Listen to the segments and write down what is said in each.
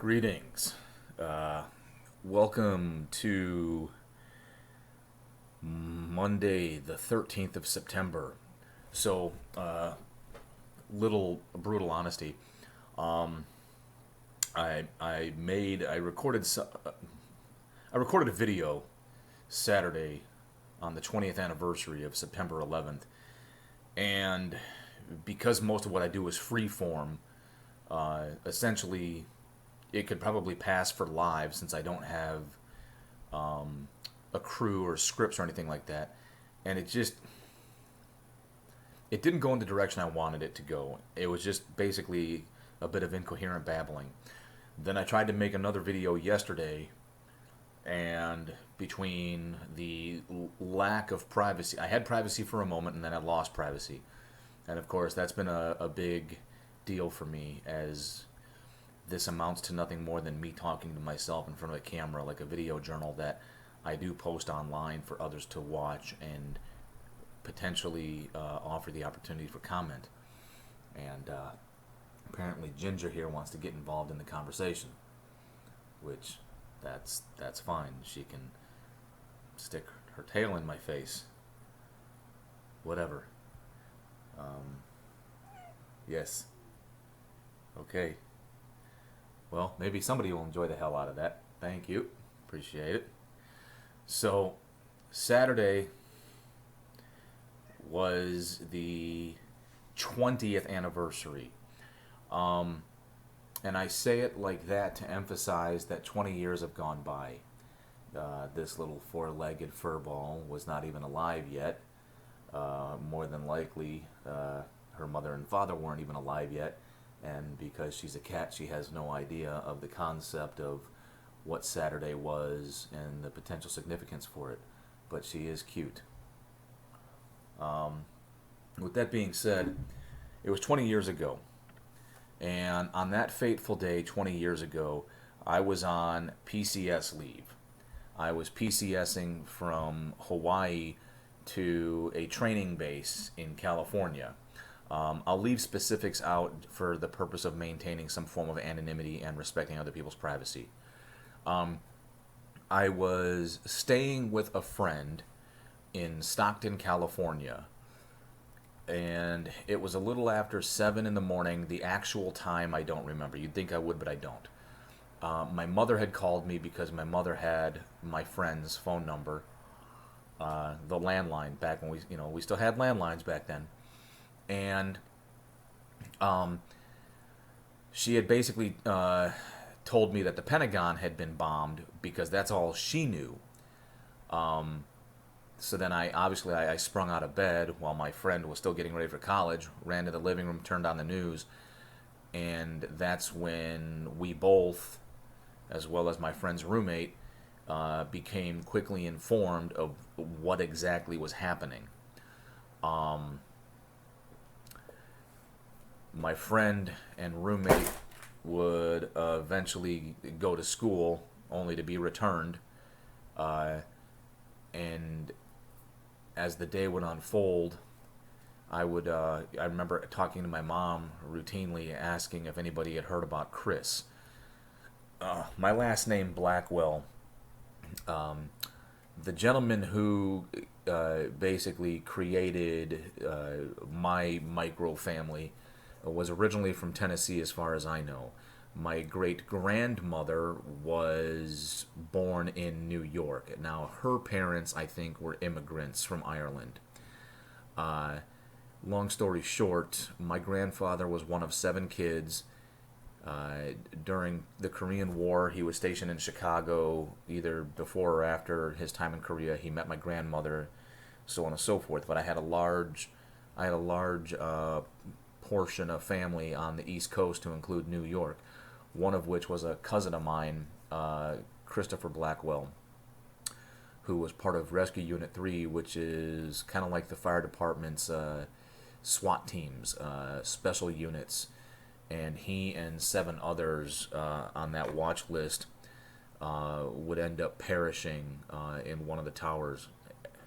Greetings. Welcome to Monday, the 13th of September. So, little brutal honesty. Um, I recorded I recorded a video Saturday on the 20th anniversary of September 11th, and because most of what I do is free form, essentially it could probably pass for live since I don't have a crew or scripts or anything like that. And it didn't go in the direction I wanted it to go. It was just basically a bit of incoherent babbling. Then I tried to make another video yesterday, and between the lack of privacy, I had privacy for a moment and then I lost privacy. And of course, that's been a big deal for me, as this amounts to nothing more than me talking to myself in front of a camera, like a video journal that I do post online for others to watch and potentially offer the opportunity for comment. And apparently Ginger here wants to get involved in the conversation, which that's fine. She can stick her tail in my face. Whatever. Yes. Okay. Well, maybe somebody will enjoy the hell out of that. Thank you. Appreciate it. So, Saturday was the 20th anniversary. And I say it like that to emphasize that 20 years have gone by. This little four-legged furball was not even alive yet. More than likely, her mother and father weren't even alive yet. And because she's a cat, she has no idea of the concept of what Saturday was and the potential significance for it. But she is cute. With that being said, it was 20 years ago. And on that fateful day, 20 years ago, I was on PCS leave. I was PCSing from Hawaii to a training base in California. I'll leave specifics out for the purpose of maintaining some form of anonymity and respecting other people's privacy. I was staying with a friend in Stockton, California, and it was a little after 7 in the morning. The actual time I don't remember. You'd think I would, but I don't. My mother had called me because my mother had my friend's phone number, the landline, back when we still had landlines back then. And she had basically told me that the Pentagon had been bombed, because that's all she knew. So then I sprung out of bed while my friend was still getting ready for college, ran to the living room, turned on the news, and that's when we both, as well as my friend's roommate, became quickly informed of what exactly was happening. My friend and roommate would eventually go to school, only to be returned. And as the day would unfold, I remember talking to my mom routinely, asking if anybody had heard about Chris. My last name, Blackwell. The gentleman who basically created my micro family was originally from Tennessee, as far as I know. My great-grandmother was born in New York. Now, her parents, I think, were immigrants from Ireland. Long story short, my grandfather was one of 7 kids. During the Korean War, he was stationed in Chicago, either before or after his time in Korea. He met my grandmother, so on and so forth. But I had a large portion of family on the East Coast, to include New York, one of which was a cousin of mine, Christopher Blackwell, who was part of Rescue Unit 3, which is kind of like the fire department's SWAT teams, special units. And he and 7 others on that watch list would end up perishing in one of the towers.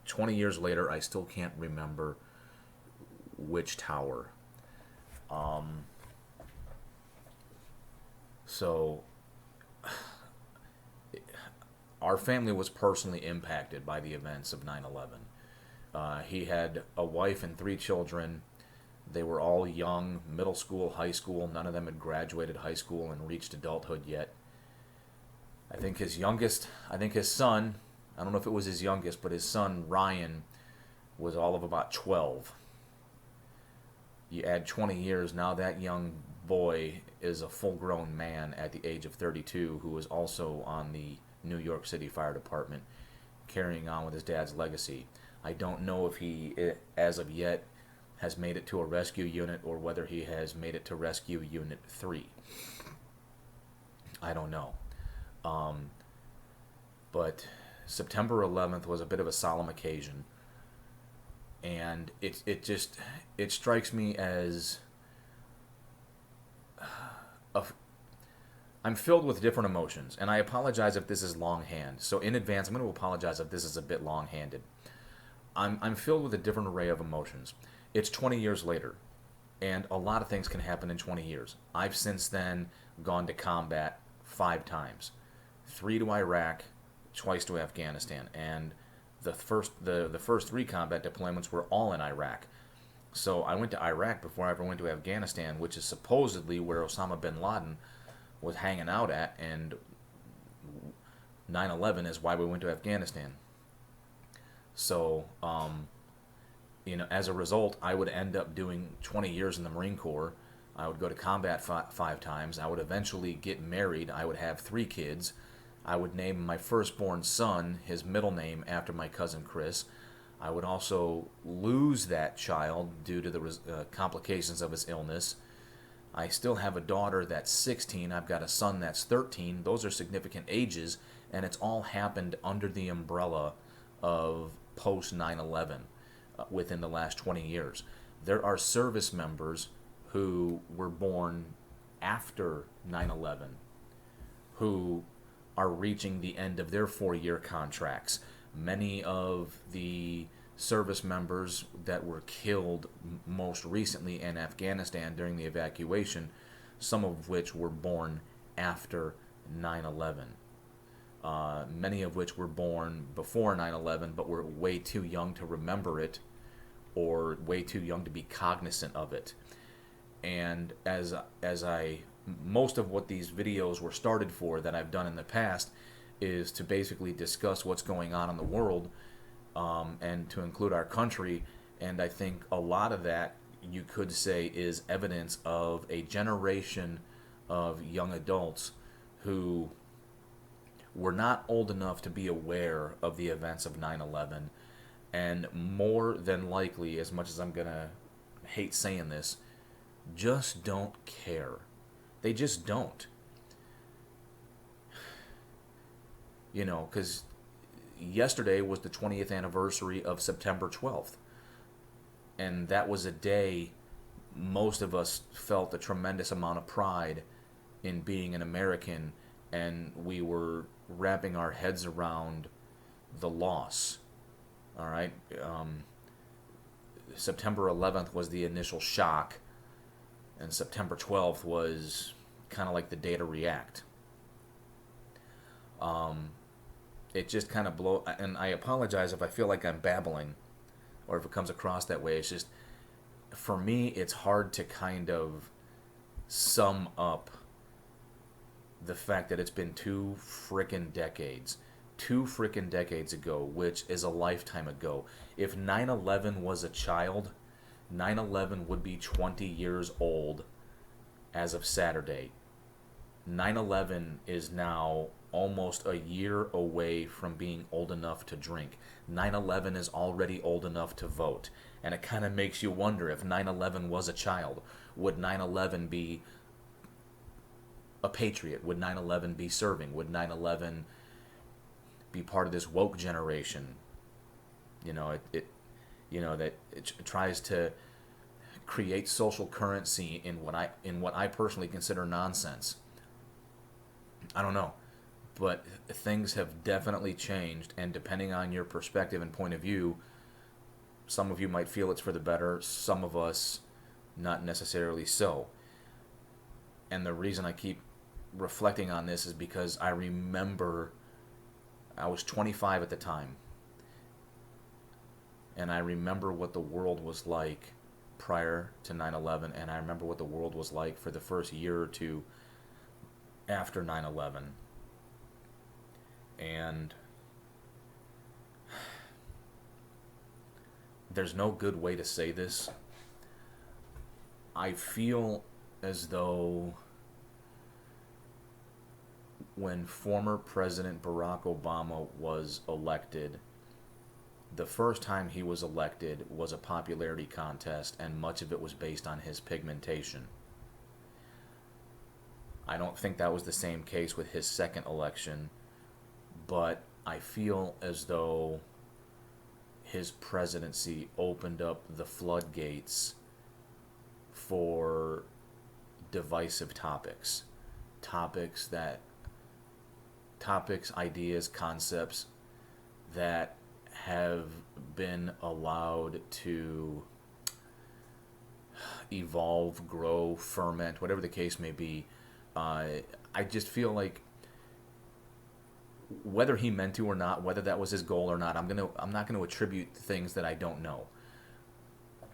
20 years later, I still can't remember which tower. So our family was personally impacted by the events of 9/11. He had a wife and 3 children. They were all young, middle school, high school. None of them had graduated high school and reached adulthood yet. I think his son, I don't know if it was his youngest, but his son, Ryan, was all of about 12. You add 20 years, now that young boy is a full-grown man at the age of 32 who is also on the New York City Fire Department, carrying on with his dad's legacy. I don't know if he, as of yet, has made it to a rescue unit or whether he has made it to Rescue Unit 3. I don't know. But September 11th was a bit of a solemn occasion, and it strikes me as I'm filled with different emotions, and I apologize if this is longhand. So in advance, I'm going to apologize if this is a bit long-handed. I'm filled with a different array of emotions. It's 20 years later, and a lot of things can happen in 20 years. I've since then gone to combat 5 times. 3 to Iraq, twice to Afghanistan, and the first 3 combat deployments were all in Iraq. So I went to Iraq before I ever went to Afghanistan, which is supposedly where Osama bin Laden was hanging out at, and 9/11 is why we went to Afghanistan. So, as a result, I would end up doing 20 years in the Marine Corps. I would go to combat 5 times. I would eventually get married. I would have 3 kids. I would name my firstborn son his middle name after my cousin Chris. I would also lose that child due to the complications of his illness. I still have a daughter that's 16. I've got a son that's 13. Those are significant ages, and it's all happened under the umbrella of post 9/11 within the last 20 years. There are service members who were born after 9/11 who are reaching the end of their 4-year contracts. Many of the service members that were killed most recently in Afghanistan during the evacuation, some of which were born after 9/11. Many of which were born before 9/11 but were way too young to remember it or way too young to be cognizant of it. And most of what these videos were started for that I've done in the past is to basically discuss what's going on in the world, and to include our country. And I think a lot of that, you could say, is evidence of a generation of young adults who were not old enough to be aware of the events of 9/11, and more than likely, as much as I'm going to hate saying this, just don't care. They just don't. Because yesterday was the 20th anniversary of September 12th. And that was a day most of us felt a tremendous amount of pride in being an American, and we were wrapping our heads around the loss. All right? September 11th was the initial shock, and September 12th was kind of like the day to react. It just kind of and I apologize if I feel like I'm babbling or if it comes across that way. It's just, for me, it's hard to kind of sum up the fact that it's been 2 frickin' decades. 2 frickin' decades ago, which is a lifetime ago. If 9/11 was a child, 9/11 would be 20 years old as of Saturday. 9/11 is now almost a year away from being old enough to drink. 9/11 is already old enough to vote. And it kind of makes you wonder, if 9/11 was a child, would 9/11 be a patriot? Would 9/11 be serving? Would 9/11 be part of this woke generation? That it tries to create social currency in what I personally consider nonsense. I don't know. But things have definitely changed, and depending on your perspective and point of view, some of you might feel it's for the better, some of us not necessarily so. And the reason I keep reflecting on this is because I remember I was 25 at the time, and I remember what the world was like prior to 9/11, and I remember what the world was like for the first year or two after 9/11. And there's no good way to say this. I feel as though when former President Barack Obama was elected, the first time he was elected was a popularity contest, and much of it was based on his pigmentation. I don't think that was the same case with his second election, but I feel as though his presidency opened up the floodgates for divisive topics. Topics, ideas, concepts that have been allowed to evolve, grow, ferment, whatever the case may be. I just feel like whether he meant to or not, whether that was his goal or not, I'm not gonna attribute things that I don't know.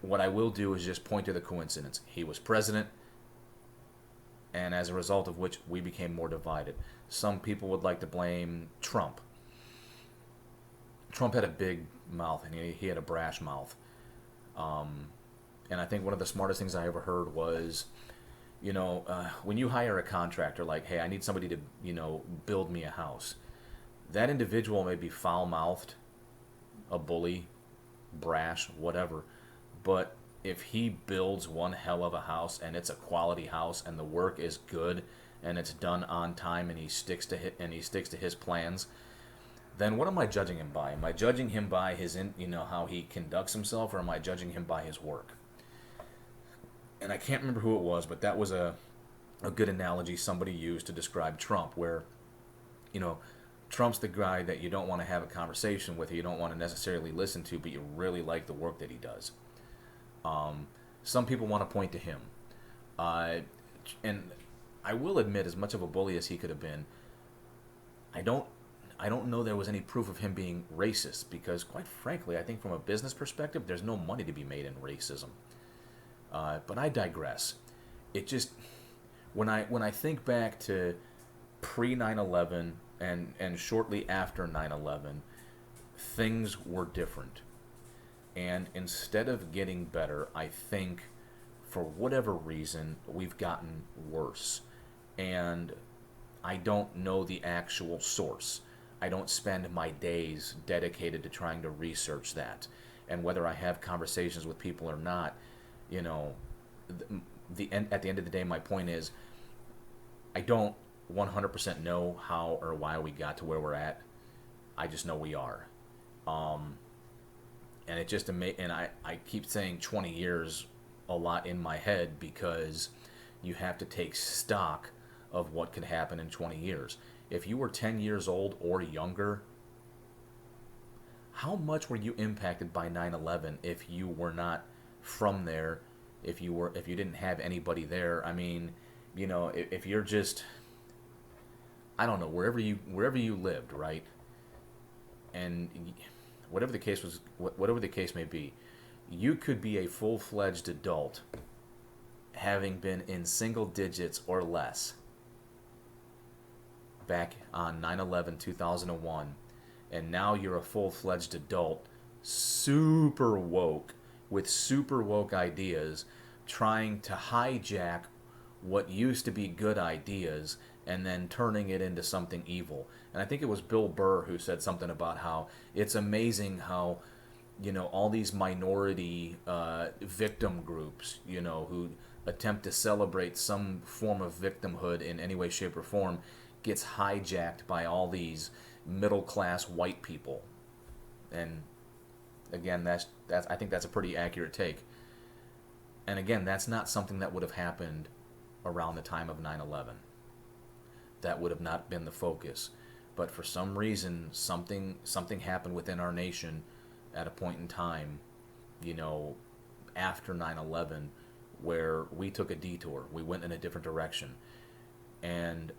What I will do is just point to the coincidence. He was president, and as a result of which we became more divided. Some people would like to blame Trump. Trump had a big mouth, and he had a brash mouth. And I think one of the smartest things I ever heard was, when you hire a contractor, like, hey, I need somebody to, build me a house. That individual may be foul-mouthed, a bully, brash, whatever, but if he builds one hell of a house and it's a quality house and the work is good and it's done on time and he sticks to his plans, then what am I judging him by? Am I judging him by his how he conducts himself, or am I judging him by his work? And I can't remember who it was, but that was a good analogy somebody used to describe Trump, where Trump's the guy that you don't want to have a conversation with, or you don't want to necessarily listen to, but you really like the work that he does. Some people want to point to him. And I will admit, as much of a bully as he could have been, I don't know there was any proof of him being racist, because quite frankly, I think from a business perspective, there's no money to be made in racism. But I digress. It just, when I think back to pre 9/11 and shortly after 9/11, things were different. And instead of getting better, I think for whatever reason, we've gotten worse. And I don't know the actual source. I don't spend my days dedicated to trying to research that. And whether I have conversations with people or not, at the end of the day, my point is, I don't 100% know how or why we got to where we're at. I just know we are. And it just and I keep saying 20 years a lot in my head, because you have to take stock of what could happen in 20 years. If you were 10 years old or younger, how much were you impacted by 9/11 if you were not from there, if you didn't have anybody there? I mean, if you're just, I don't know, wherever you lived, right? And whatever the case may be, you could be a full-fledged adult having been in single digits or less back on 9/11 2001, and now you're a full-fledged adult, super woke, with super woke ideas, trying to hijack what used to be good ideas and then turning it into something evil. And I think it was Bill Burr who said something about how it's amazing how, all these minority victim groups, who attempt to celebrate some form of victimhood in any way, shape, or form, gets hijacked by all these middle-class white people. And again, that's I think that's a pretty accurate take. And again, that's not something that would have happened around the time of 9/11. That would have not been the focus. But for some reason, something happened within our nation at a point in time, after 9/11, where we took a detour. We went in a different direction. And,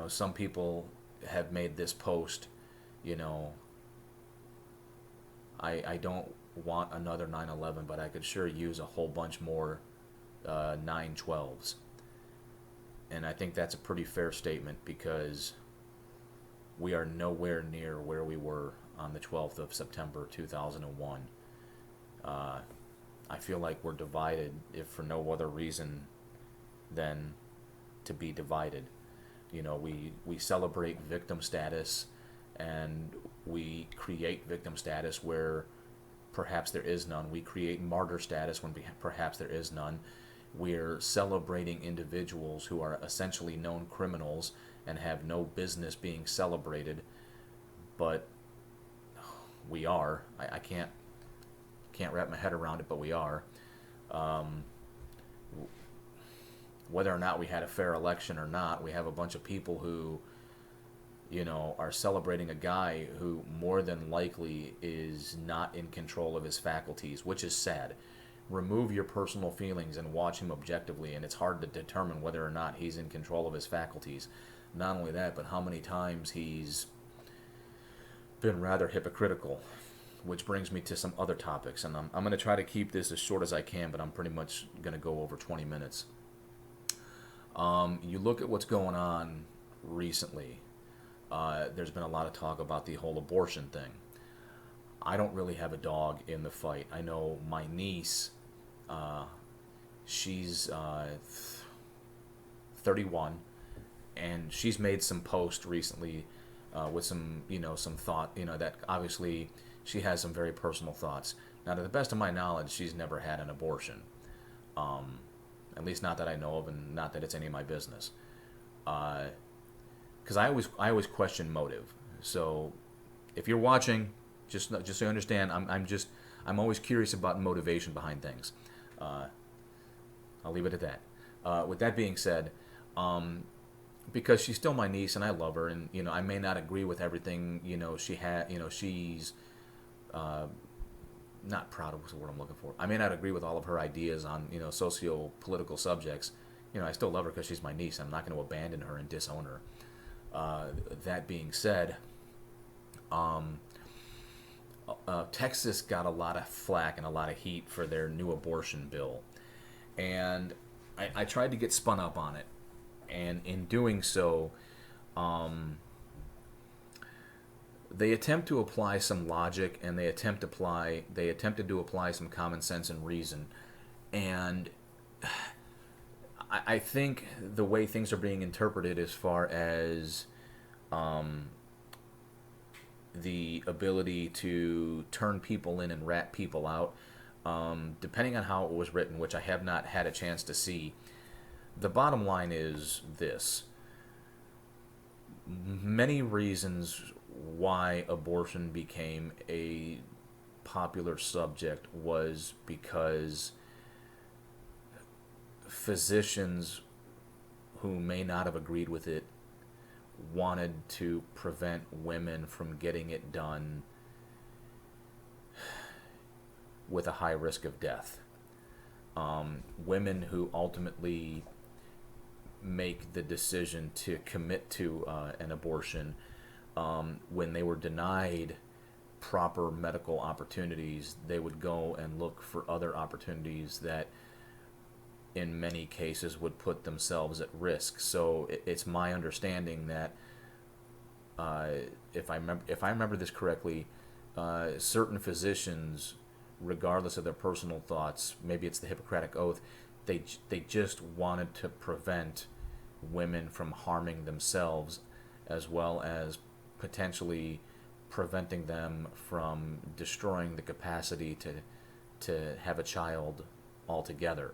some people have made this post You know, I don't want another 9/11, but I could sure use a whole bunch more 9/12s. And I think that's a pretty fair statement because we are nowhere near where we were on the 12th of September 2001. Uh, I feel like we're divided, if for no other reason than to be divided. You know, we celebrate victim status and we create victim status where perhaps there is none. We create martyr status when perhaps there is none. We're celebrating individuals who are essentially known criminals and have no business being celebrated, but we are. I can't wrap my head around it, but we are. Um, Whether or not we had a fair election or not, we have a bunch of people who, you know, are celebrating a guy who more than likely is not in control of his faculties, which is sad. Remove your personal feelings and watch him objectively, and it's hard to determine whether or not he's in control of his faculties. Not only that, but how many times he's been rather hypocritical, which brings me to some other topics. And I'm going to try to keep this as short as I can, but I'm pretty much going to go over 20 minutes. You look at what's going on recently. There's been a lot of talk about the whole abortion thing. I don't really have a dog in the fight. I know my niece, she's 31, and she's made some posts recently with some, you know, some thought, you know, that obviously she has some very personal thoughts. Now, to the best of my knowledge, she's never had an abortion. At least not that I know of, and not that it's any of my business. Because I always question motive. So, if you're watching, just so you understand, I'm always curious about motivation behind things. I'll leave it at that. With that being said, because she's still my niece and I love her, and you know I may not agree with everything she's not proud of what's the word I'm looking for. I may not agree with all of her ideas on socio-political subjects. You know, I still love her because she's my niece. I'm not going to abandon her and disown her. That being said, Texas got a lot of flack and a lot of heat for their new abortion bill, and I tried to get spun up on it, and in doing so, they attempt to apply some logic, and they attempted to apply some common sense and reason, and I think the way things are being interpreted as far as the ability to turn people in and rat people out, depending on how it was written, which I have not had a chance to see, the bottom line is this. Many reasons why abortion became a popular subject was because physicians who may not have agreed with it wanted to prevent women from getting it done with a high risk of death. Women who ultimately make the decision to commit to an abortion, when they were denied proper medical opportunities, they would go and look for other opportunities that in many cases would put themselves at risk. So it's my understanding that if I remember this correctly, certain physicians, regardless of their personal thoughts, maybe it's the Hippocratic Oath, they just wanted to prevent women from harming themselves, as well as potentially preventing them from destroying the capacity to have a child altogether,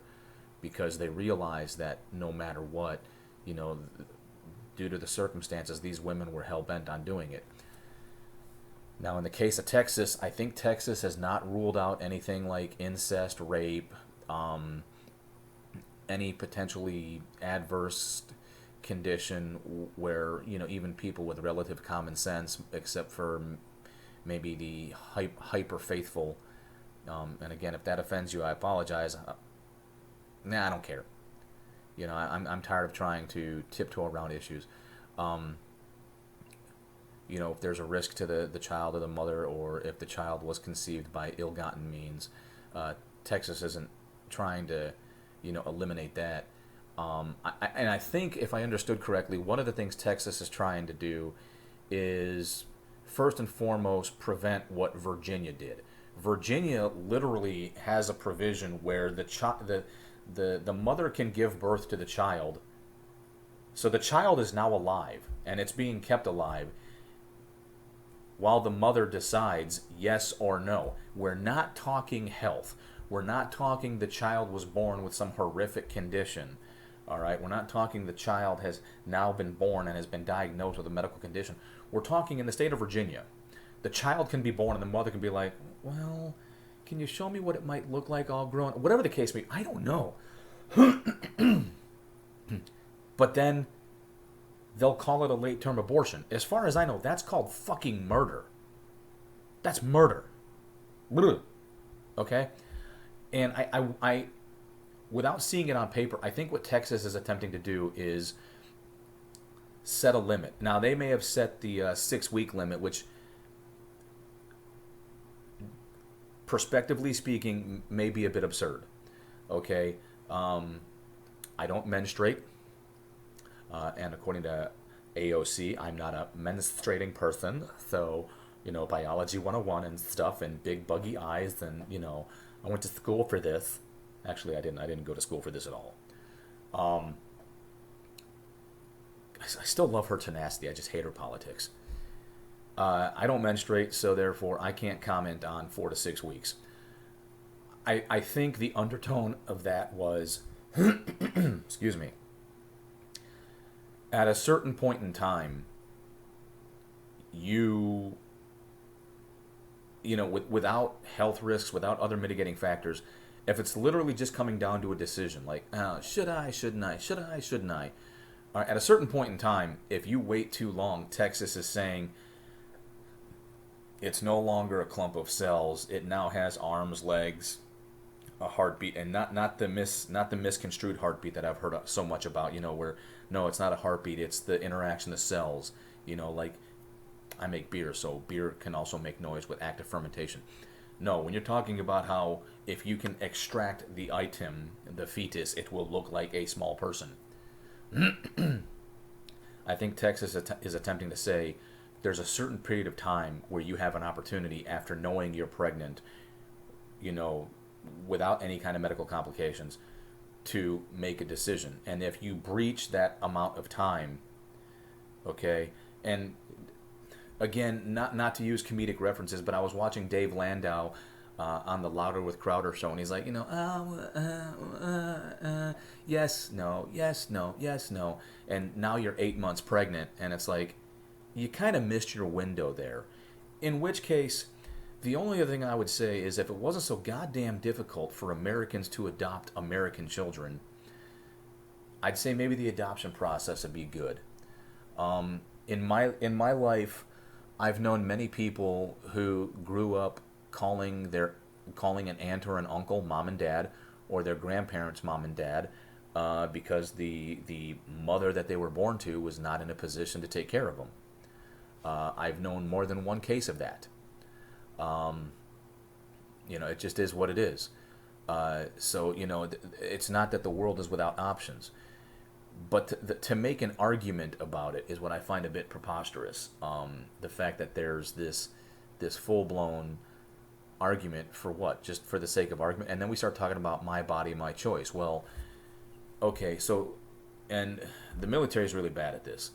because they realized that no matter what, due to the circumstances, these women were hell-bent on doing it. Now, in the case of Texas, I think Texas has not ruled out anything like incest, rape, any potentially adverse condition where, even people with relative common sense, except for maybe the hyper-faithful, and again, if that offends you, I apologize. I don't care. I'm tired of trying to tiptoe around issues. if there's a risk to the child or the mother, or if the child was conceived by ill-gotten means. Texas isn't trying to, eliminate that. And I think, if I understood correctly, one of the things Texas is trying to do is, first and foremost, prevent what Virginia did. Virginia literally has a provision where the mother can give birth to the child. So the child is now alive, and it's being kept alive while the mother decides yes or no. We're not talking health. We're not talking the child was born with some horrific condition. All right, we're not talking the child has now been born and has been diagnosed with a medical condition. We're talking in the state of Virginia. The child can be born and the mother can be like, well, can you show me what it might look like all grown? Whatever the case may be, I don't know. But then they'll call it a late-term abortion. As far as I know, that's called fucking murder. That's murder. Okay? And I without seeing it on paper, I think what Texas is attempting to do is set a limit. Now, they may have set the 6-week limit, which, prospectively speaking, may be a bit absurd. Okay? I don't menstruate. And according to AOC, I'm not a menstruating person. So, biology 101 and stuff, and big buggy eyes, and, I went to school for this. Actually, I didn't go to school for this at all. I still love her tenacity. I just hate her politics. I don't menstruate, so therefore I can't comment on 4 to 6 weeks. I think the undertone of that was, excuse me, at a certain point in time, without health risks, without other mitigating factors, if it's literally just coming down to a decision, like, should I, shouldn't I, should I, shouldn't I? At a certain point in time, if you wait too long, Texas is saying it's no longer a clump of cells. It now has arms, legs, a heartbeat, and not the misconstrued heartbeat that I've heard so much about. Where no, it's not a heartbeat. It's the interaction of cells. Like I make beer, so beer can also make noise with active fermentation. No, when you're talking about how if you can extract the item, the fetus, it will look like a small person. I think Texas is attempting to say there's a certain period of time where you have an opportunity after knowing you're pregnant, without any kind of medical complications, to make a decision. And if you breach that amount of time, okay, and again, not to use comedic references, but I was watching Dave Landau on the Louder with Crowder show, and he's like, yes, no, yes, no, yes, no, and now you're 8 months pregnant, and it's like, you kind of missed your window there. In which case, the only other thing I would say is, if it wasn't so goddamn difficult for Americans to adopt American children, I'd say maybe the adoption process would be good. In my life, I've known many people who grew up calling an aunt or an uncle mom and dad, or their grandparents mom and dad, because the mother that they were born to was not in a position to take care of them. I've known more than one case of that. It just is what it is. So it's not that the world is without options. But to make an argument about it is what I find a bit preposterous. The fact that there's this full-blown argument for what? Just for the sake of argument? And then we start talking about my body, my choice. Well, okay, so, and the military is really bad at this.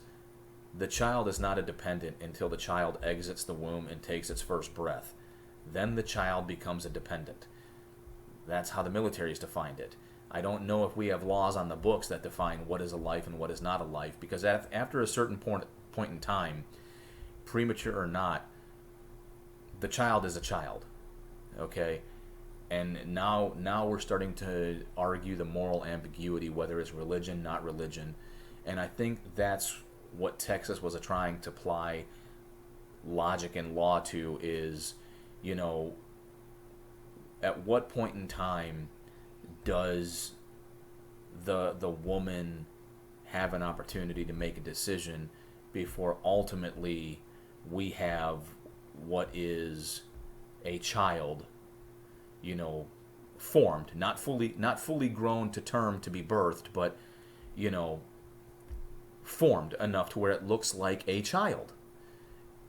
The child is not a dependent until the child exits the womb and takes its first breath. Then the child becomes a dependent. That's how the military has defined it. I don't know if we have laws on the books that define what is a life and what is not a life, because after a certain point in time, premature or not, the child is a child, okay? And now we're starting to argue the moral ambiguity, whether it's religion, not religion, and I think that's what Texas was trying to apply logic and law to is, at what point in time does the woman have an opportunity to make a decision before ultimately we have what is a child, you know, formed, not fully grown to term to be birthed, but, you know, formed enough to where it looks like a child.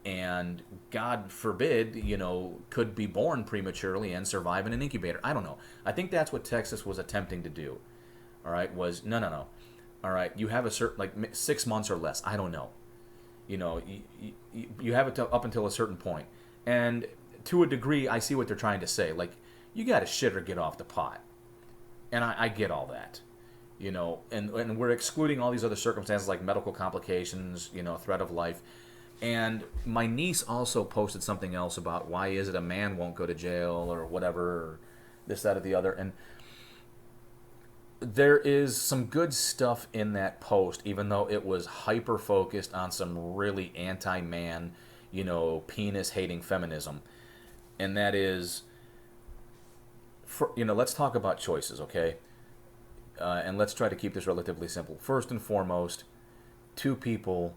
And God forbid, you know, could be born prematurely and survive in an incubator. I don't know. I think that's what Texas was attempting to do. All right, was no. All right, you have a certain, like, 6 months or less. I don't know. You know, you have it up until a certain point. And to a degree, I see what they're trying to say. Like, you got to shit or get off the pot. And I get all that. You know, and we're excluding all these other circumstances like medical complications, you know, threat of life. And my niece also posted something else about why is it a man won't go to jail or whatever, or this, that, or the other. And there is some good stuff in that post, even though it was hyper-focused on some really anti-man, you know, penis-hating feminism. And that is, you know, let's talk about choices, okay? And let's try to keep this relatively simple. First and foremost, two people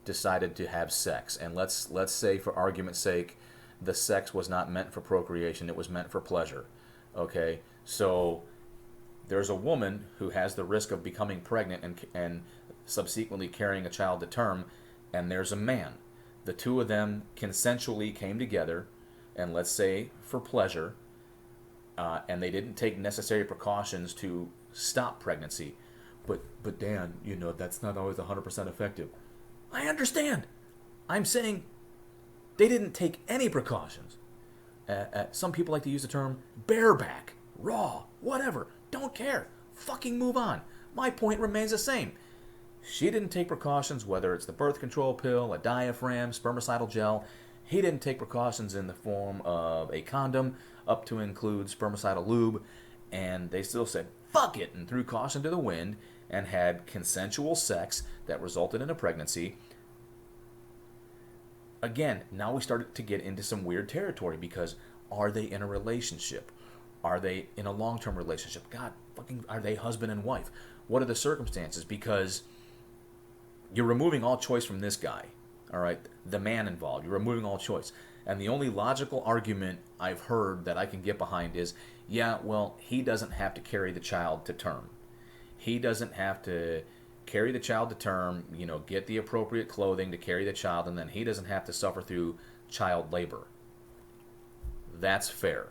decided to have sex, and let's say, for argument's sake, the sex was not meant for procreation, it was meant for pleasure. Okay, so there's a woman who has the risk of becoming pregnant and subsequently carrying a child to term, and there's a man. The two of them consensually came together, and let's say for pleasure, and they didn't take necessary precautions to stop pregnancy. But Dan, you know, that's not always 100% effective. I understand. I'm saying they didn't take any precautions. Some people like to use the term bareback, raw, whatever. Don't care. Fucking move on. My point remains the same. She didn't take precautions, whether it's the birth control pill, a diaphragm, spermicidal gel. He didn't take precautions in the form of a condom, up to include spermicidal lube. And they still said, fuck it, and threw caution to the wind and had consensual sex that resulted in a pregnancy. Again, now we started to get into some weird territory, because are they in a relationship? Are they in a long-term relationship? God fucking, are they husband and wife? What are the circumstances? Because you're removing all choice from this guy, all right? The man involved. You're removing all choice. And the only logical argument I've heard that I can get behind is, yeah, well, he doesn't have to carry the child to term. He doesn't have to carry the child to term, you know, get the appropriate clothing to carry the child, and then he doesn't have to suffer through child labor. That's fair.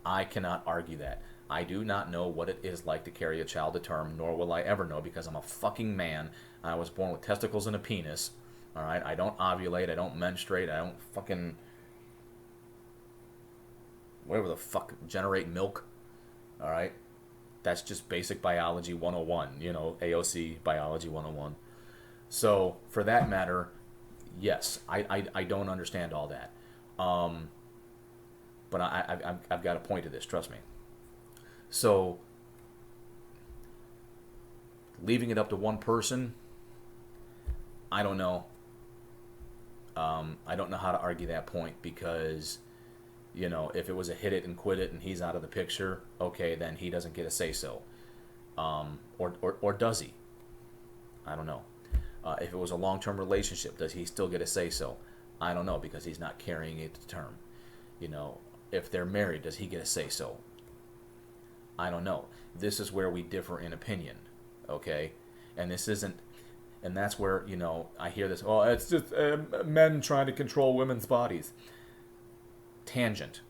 I cannot argue that. I do not know what it is like to carry a child to term, nor will I ever know, because I'm a fucking man. I was born with testicles and a penis. All right? I don't ovulate. I don't menstruate. I don't fucking, whatever the fuck, generate milk. All right? That's just basic biology 101, you know, AOC biology 101. So, for that matter, yes, I don't understand all that. But I've got a point to this, trust me. So, leaving it up to one person, I don't know. I don't know how to argue that point, because, you know, if it was a hit it and quit it and he's out of the picture, okay, then he doesn't get a say-so. Or does he? I don't know. If it was a long-term relationship, does he still get a say-so? I don't know, because he's not carrying it to term. You know, if they're married, does he get a say-so? I don't know. This is where we differ in opinion, okay? And this isn't, and that's where, you know, I hear this, oh, it's just men trying to control women's bodies. Tangent.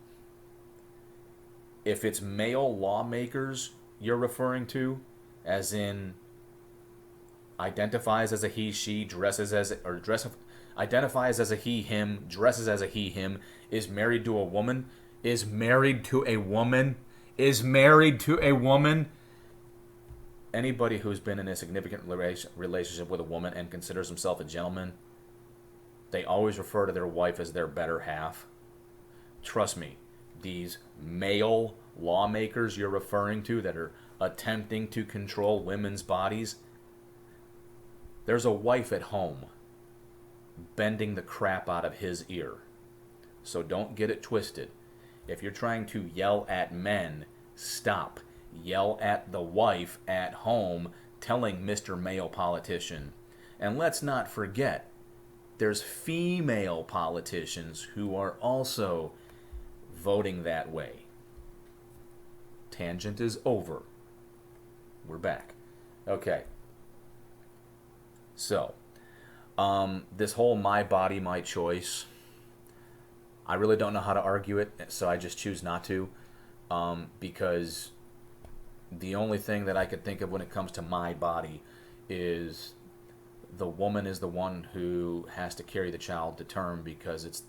If it's male lawmakers you're referring to, as in identifies as a he, she, identifies as a he, him, dresses as a he, him, is married to a woman, anybody who's been in a significant relationship with a woman and considers himself a gentleman, they always refer to their wife as their better half. Trust me, these male lawmakers you're referring to that are attempting to control women's bodies, there's a wife at home bending the crap out of his ear. So don't get it twisted. If you're trying to yell at men, stop. Yell at the wife at home telling Mr. Male Politician. And let's not forget, there's female politicians who are also voting that way. Tangent is over. We're back. Okay. So, this whole my body, my choice, I really don't know how to argue it, so I just choose not to, because the only thing that I could think of when it comes to my body is the woman is the one who has to carry the child to term, because it's,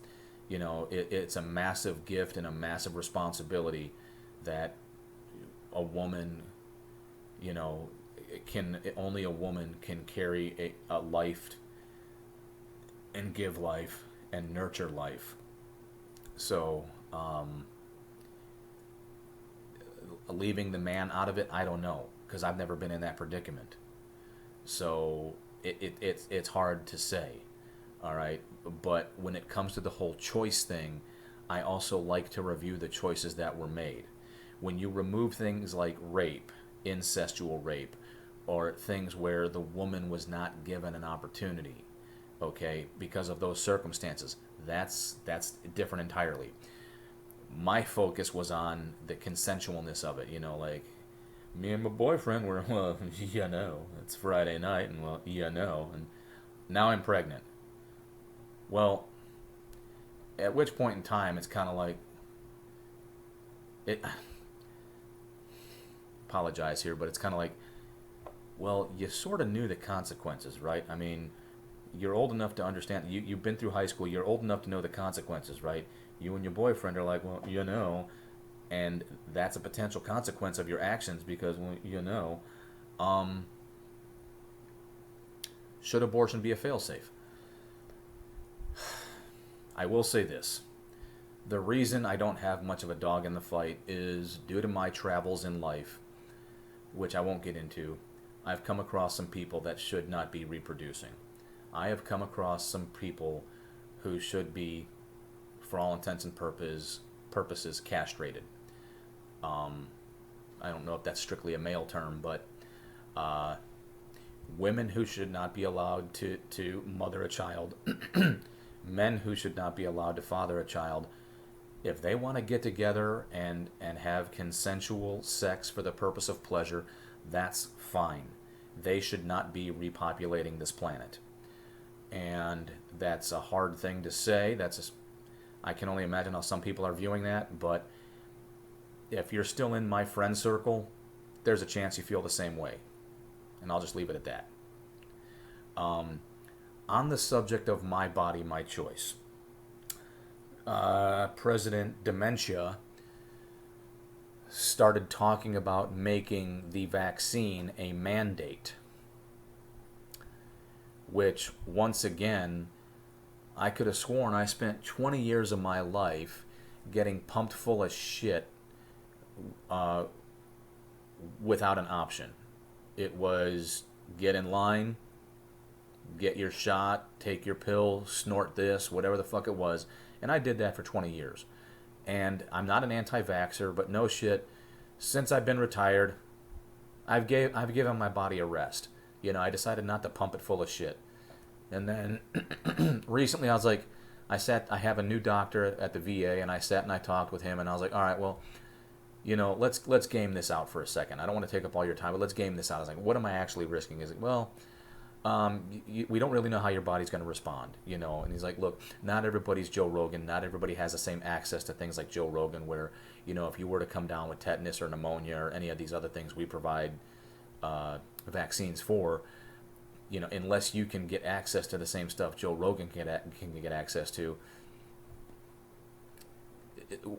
it's a massive gift and a massive responsibility that a woman, only a woman can carry a life and give life and nurture life. So, leaving the man out of it, I don't know, because I've never been in that predicament. So it's hard to say, all right? But when it comes to the whole choice thing, I also like to review the choices that were made. When you remove things like rape, incestual rape, or things where the woman was not given an opportunity, okay, because of those circumstances, that's different entirely. My focus was on the consensualness of it, like me and my boyfriend were, well, it's Friday night, and well, and now I'm pregnant. Well, at which point in time it's kind of like, apologize here, but it's kind of like, well, you sort of knew the consequences, right? I mean, you're old enough to understand. You've been through high school. You're old enough to know the consequences, right? You and your boyfriend are like, well, and that's a potential consequence of your actions because, well, should abortion be a failsafe? I will say this. The reason I don't have much of a dog in the fight is due to my travels in life, which I won't get into. I've come across some people that should not be reproducing. I have come across some people who should be, for all intents and purposes, castrated. I don't know if that's strictly a male term, but women who should not be allowed to mother a child, men who should not be allowed to father a child, if they want to get together and have consensual sex for the purpose of pleasure, that's fine. They should not be repopulating this planet. And that's a hard thing to say. I can only imagine how some people are viewing that, but if you're still in my friend circle, there's a chance you feel the same way. And I'll just leave it at that. On the subject of my body, my choice, President Dementia started talking about making the vaccine a mandate, which, once again, I could have sworn I spent 20 years of my life getting pumped full of shit without an option. It was get in line, get your shot, take your pill, snort this, whatever the fuck it was. And I did that for 20 years. And I'm not an anti-vaxxer, but no shit. Since I've been retired, I've given my body a rest. I decided not to pump it full of shit. And then recently I was like, I have a new doctor at the VA, and I sat and I talked with him, and I was like, all right, well, let's game this out for a second. I don't want to take up all your time, but let's game this out. I was like, what am I actually risking? Is it, well, we don't really know how your body's going to respond, And he's like, look, not everybody's Joe Rogan. Not everybody has the same access to things like Joe Rogan, where, if you were to come down with tetanus or pneumonia or any of these other things we provide vaccines for, unless you can get access to the same stuff Joe Rogan can get access to,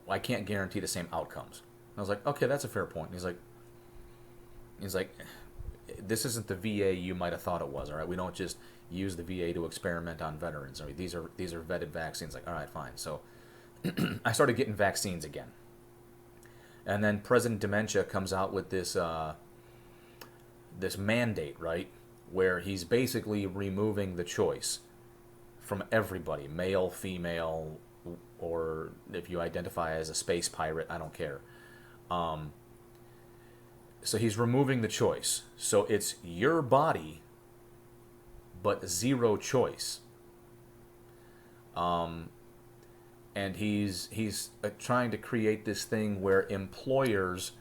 I can't guarantee the same outcomes. And I was like, okay, that's a fair point. And he's like, this isn't the VA you might have thought it was, all right? We don't just use the VA to experiment on veterans. I mean, these are vetted vaccines. Like, all right, fine. So I started getting vaccines again. And then President Dementia comes out with this mandate, right, where he's basically removing the choice from everybody, male, female, or if you identify as a space pirate, I don't care. So he's removing the choice. So it's your body, but zero choice. And he's trying to create this thing where employers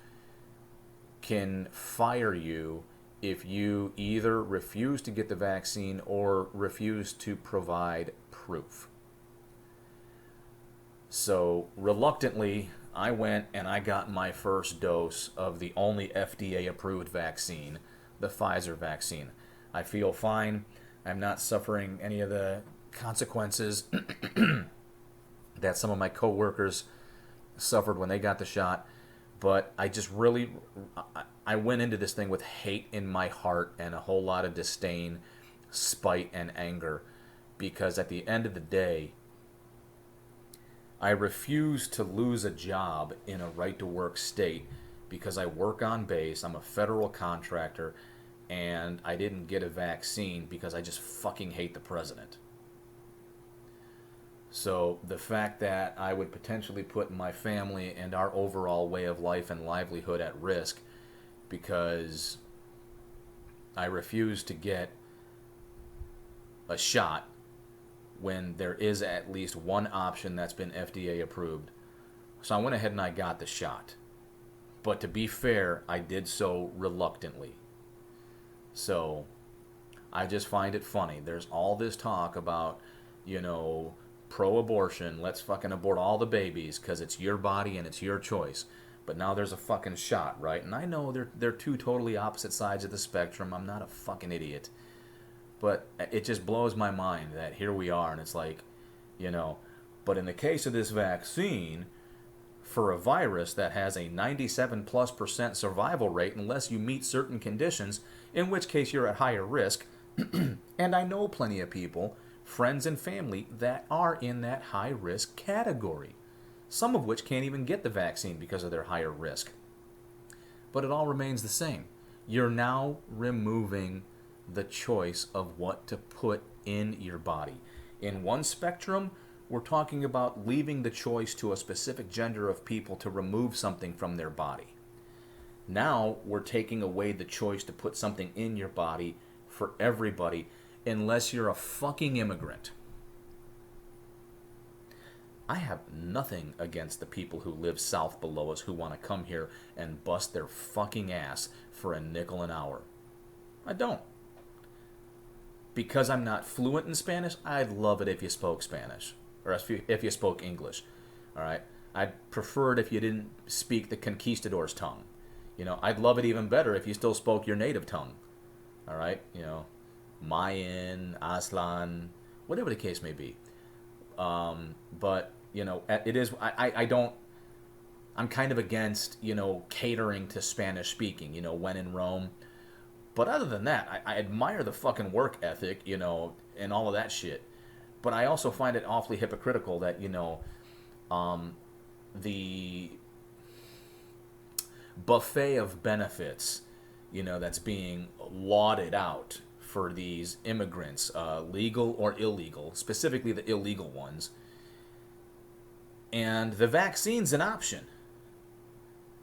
can fire you if you either refuse to get the vaccine or refuse to provide proof. So reluctantly, I went and I got my first dose of the only FDA-approved vaccine, the Pfizer vaccine. I feel fine. I'm not suffering any of the consequences that some of my coworkers suffered when they got the shot. But I just really, I went into this thing with hate in my heart and a whole lot of disdain, spite, and anger. Because at the end of the day, I refuse to lose a job in a right-to-work state because I work on base, I'm a federal contractor, and I didn't get a vaccine because I just fucking hate the president. So the fact that I would potentially put my family and our overall way of life and livelihood at risk because I refuse to get a shot when there is at least one option that's been FDA approved. So I went ahead and I got the shot. But to be fair, I did so reluctantly. So I just find it funny. There's all this talk about, pro-abortion, let's fucking abort all the babies because it's your body and it's your choice. But now there's a fucking shot, right? And I know they're two totally opposite sides of the spectrum. I'm not a fucking idiot. But it just blows my mind that here we are and it's like, but in the case of this vaccine, for a virus that has a 97+% survival rate unless you meet certain conditions, in which case you're at higher risk, and I know plenty of people, friends and family, that are in that high risk category, some of which can't even get the vaccine because of their higher risk. But it all remains the same. You're now removing the choice of what to put in your body. In one spectrum, we're talking about leaving the choice to a specific gender of people to remove something from their body. Now we're taking away the choice to put something in your body for everybody, unless you're a fucking immigrant. I have nothing against the people who live south below us who want to come here and bust their fucking ass for a nickel an hour. I don't. Because I'm not fluent in Spanish, I'd love it if you spoke Spanish. Or if you spoke English. Alright? I'd prefer it if you didn't speak the conquistador's tongue. I'd love it even better if you still spoke your native tongue. Alright? Mayan, Aslan, whatever the case may be. But, it is, I don't, I'm kind of against, catering to Spanish speaking, when in Rome. But other than that, I admire the fucking work ethic, and all of that shit. But I also find it awfully hypocritical that, the buffet of benefits, that's being lauded out for these immigrants, legal or illegal, specifically the illegal ones. And the vaccine's an option.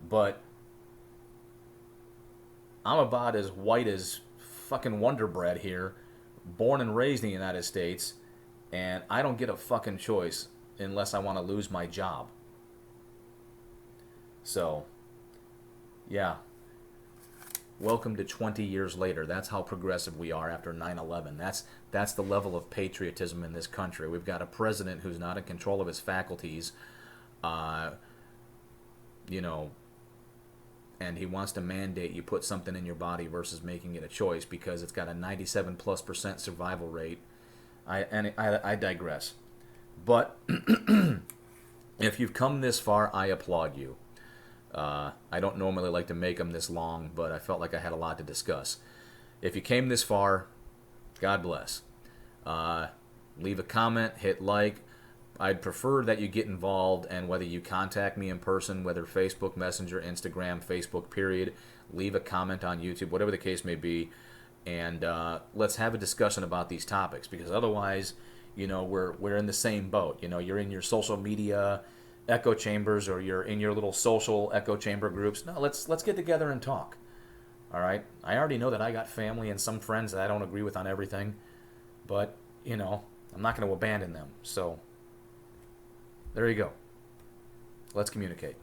But I'm about as white as fucking Wonder Bread here, born and raised in the United States, and I don't get a fucking choice unless I want to lose my job. So, yeah. Welcome to 20 years later. That's how progressive we are after 9/11. That's the level of patriotism in this country. We've got a president who's not in control of his faculties, and he wants to mandate you put something in your body versus making it a choice because it's got a 97+% survival rate. I digress. But if you've come this far, I applaud you. I don't normally like to make them this long, but I felt like I had a lot to discuss. If you came this far, God bless. Leave a comment, hit like. I'd prefer that you get involved, and whether you contact me in person, whether Facebook Messenger, Instagram, Facebook, period, leave a comment on YouTube, whatever the case may be, and let's have a discussion about these topics, because otherwise, we're in the same boat. You're in your social media echo chambers, or you're in your little social echo chamber groups. No, let's get together and talk. All right? I already know that I got family and some friends that I don't agree with on everything, but, I'm not going to abandon them. So there you go. Let's communicate.